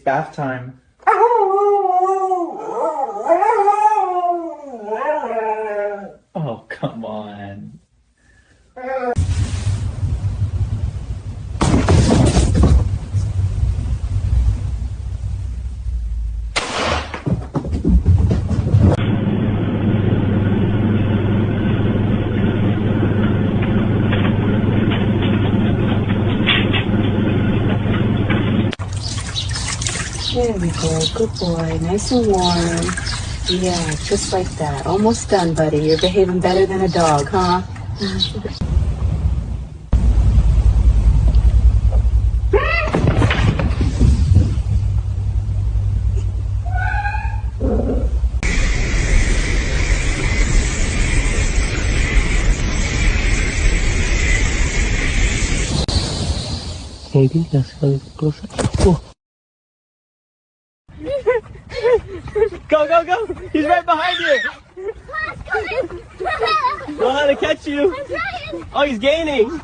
bath time. Oh, come on. There we go. Good boy. Nice and warm. Yeah, just like that. Almost done, buddy. You're behaving better than a dog, huh? Maybe let's go closer. Oh. Go, go, go! He's right behind you! Don't let it catch you! Oh, he's gaining!